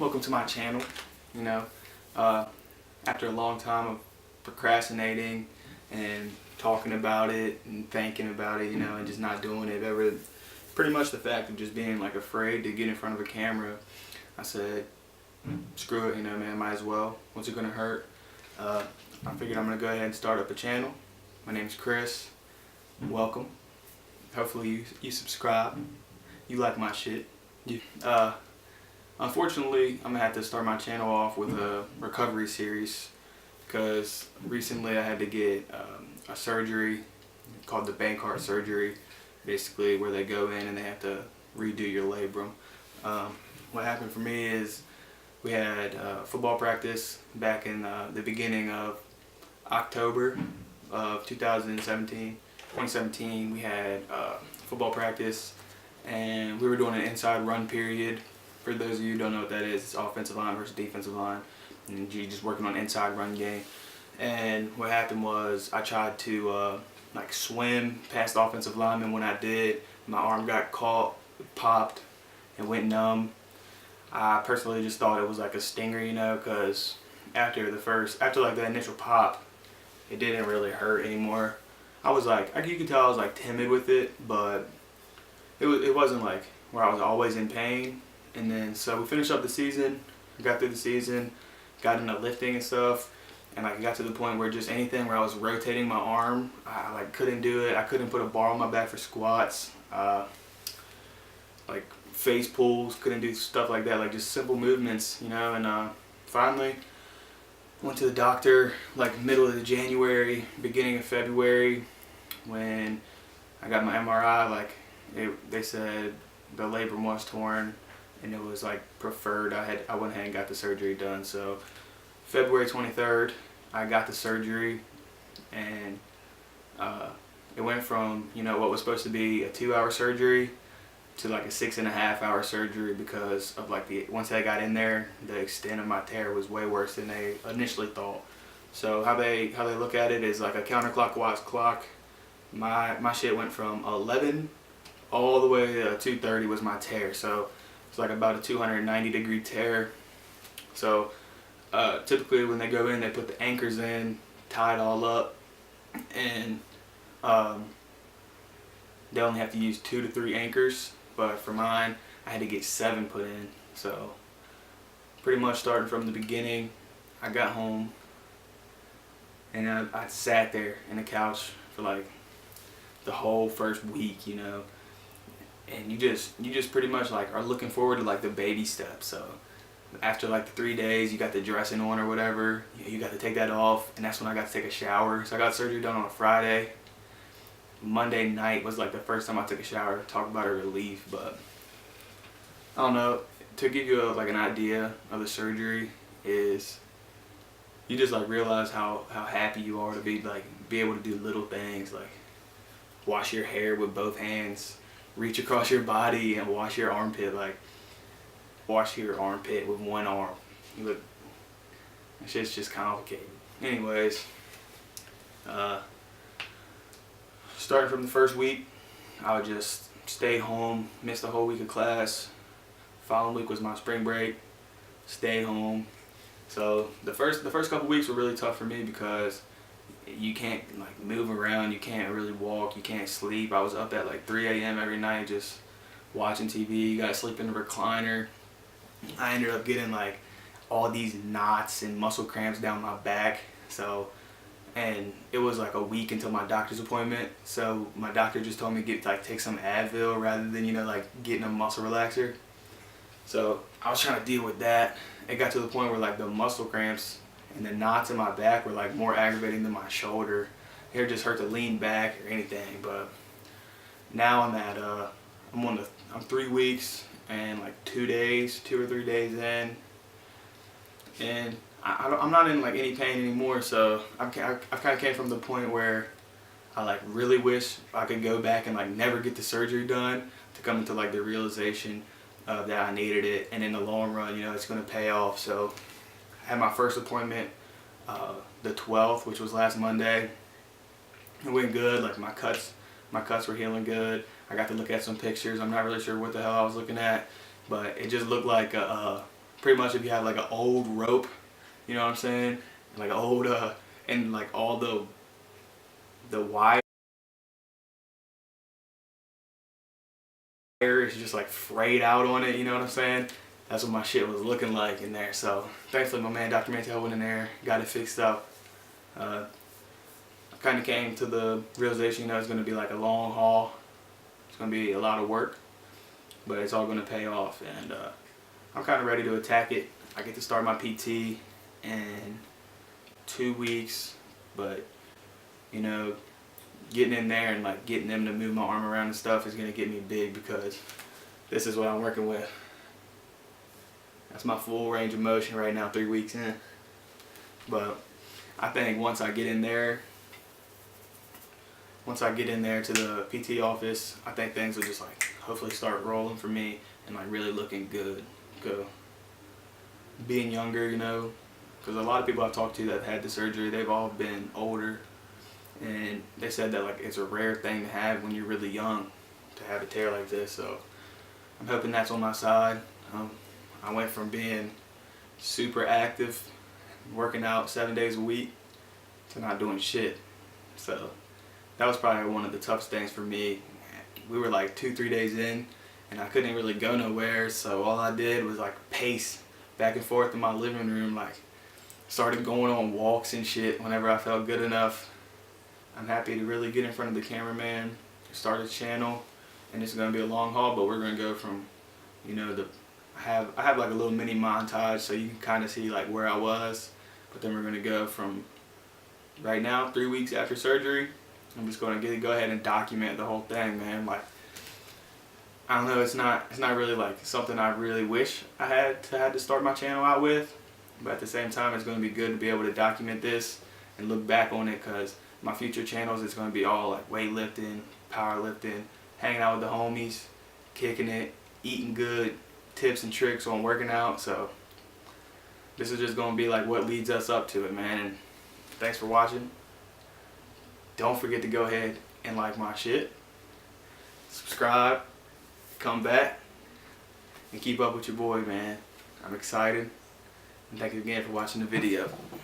welcome to my channel. You know, after a long time of procrastinating and talking about it and thinking about it, and just not doing it ever, pretty much the fact of just being like afraid to get in front of a camera, I said, screw it, man, might as well. What's it gonna hurt? I figured I'm gonna go ahead and start up a channel. My name's Chris. Welcome. Hopefully you subscribe. You like my shit. Unfortunately, I'm gonna have to start my channel off with a recovery series because recently I had to get a surgery called the Bankart surgery, basically where they go in and they have to redo your labrum. What happened for me is we had football practice back in the beginning of October of 2017. We had football practice and we were doing an inside run period. For those of you who don't know what that is, it's offensive line versus defensive line, and you're just working on inside run game. And what happened was I tried to like swim past the offensive lineman. When I did, my arm got caught, popped, and went numb. I personally just thought it was like a stinger, because after like the initial pop, it didn't really hurt anymore. I was like, you could tell I was like timid with it, but it wasn't like where I was always in pain. And then so we finished up the season, got through the season, got into lifting and stuff, and like got to the point where just anything where I was rotating my arm, I like couldn't do it. I couldn't put a bar on my back for squats, like face pulls, couldn't do stuff like that, like just simple movements, and finally went to the doctor like middle of January, beginning of February, when I got my MRI. They said the labrum was torn and it was like preferred. I went ahead and got the surgery done. So February 23rd I got the surgery, and it went from what was supposed to be a 2-hour surgery to like a 6.5-hour surgery because of like once I got in there, the extent of my tear was way worse than they initially thought. So how they look at it is like a counterclockwise clock. My shit went from 11 all the way to 2:30 was my tear. So it's like about a 290-degree tear. So typically when they go in, they put the anchors in, tie it all up, and they only have to use 2 to 3 anchors. But for mine, I had to get 7 put in. So pretty much starting from the beginning, I got home and I sat there in the couch for like the whole first week, and you just pretty much like are looking forward to like the baby steps. So after like the 3 days, you got the dressing on or whatever, you got to take that off, and that's when I got to take a shower. So I got surgery done on a Friday. Monday night was like the first time I took a shower. Talk about a relief. But I don't know, to give you like an idea of the surgery is you just like realize how happy you are to be able to do little things like wash your hair with both hands, reach across your body and wash your armpit, wash your armpit with one arm. That shit's just complicated. Anyways, starting from the first week, I would just stay home, miss the whole week of class. Following week was my spring break, stay home. So the first couple weeks were really tough for me because you can't like move around, you can't really walk, you can't sleep. I was up at like 3 a.m. every night just watching TV. You gotta sleep in the recliner. I ended up getting like all these knots and muscle cramps down my back. And it was like a week until my doctor's appointment. So my doctor just told me to take some Advil rather than like getting a muscle relaxer. So I was trying to deal with that. It got to the point where like the muscle cramps and the knots in my back were like more aggravating than my shoulder. It just hurt to lean back or anything. But now I'm 3 weeks and like 2 or 3 days in, and I'm not in like any pain anymore. So I've kind of came from the point where I like really wish I could go back and like never get the surgery done, to come into like the realization that I needed it, and in the long run, it's going to pay off. So I had my first appointment the 12th, which was last Monday. It went good. Like my cuts were healing good. I got to look at some pictures. I'm not really sure what the hell I was looking at, but it just looked like a pretty much if you have like an old rope, you know what I'm saying, and like old and like all the wire is just like frayed out on it, you know what I'm saying? That's what my shit was looking like in there. So thankfully my man Dr. Mantel went in there, got it fixed up. I kind of came to the realization, you know, it's going to be like a long haul. It's going to be a lot of work, but it's all going to pay off, and I'm kind of ready to attack it. I get to start my PT in 2 weeks, but you know, getting in there and like getting them to move my arm around and stuff is going to get me big, because this is what I'm working with. That's my full range of motion right now, 3 weeks in. But I think once I get in there to the PT office, I think things will just like hopefully start rolling for me and like really looking good. Go. Being younger, you know, because a lot of people I've talked to that have had the surgery, they've all been older, and they said that like it's a rare thing to have when you're really young, to have a tear like this. So I'm hoping that's on my side. I went from being super active, working out 7 days a week, to not doing shit. So that was probably one of the toughest things for me. We were like 2-3 days in, and I couldn't really go nowhere, so all I did was like pace back and forth in my living room, like started going on walks and shit whenever I felt good enough. I'm happy to really get in front of the cameraman, start a channel, and it's going to be a long haul, but we're going to go from, you know, I have like a little mini montage so you can kind of see like where I was, but then we're going to go from right now, 3 weeks after surgery. I'm just going to go ahead and document the whole thing, man. Like, I don't know, it's not really like something I really wish I had to start my channel out with, but at the same time it's going to be good to be able to document this and look back on it, because my future channels is going to be all like weightlifting, powerlifting, hanging out with the homies, kicking it, eating good, tips and tricks on working out. So this is just going to be like what leads us up to it, man. And thanks for watching. Don't forget to go ahead and like my shit, subscribe, come back, and keep up with your boy, man. I'm excited, and thank you again for watching the video.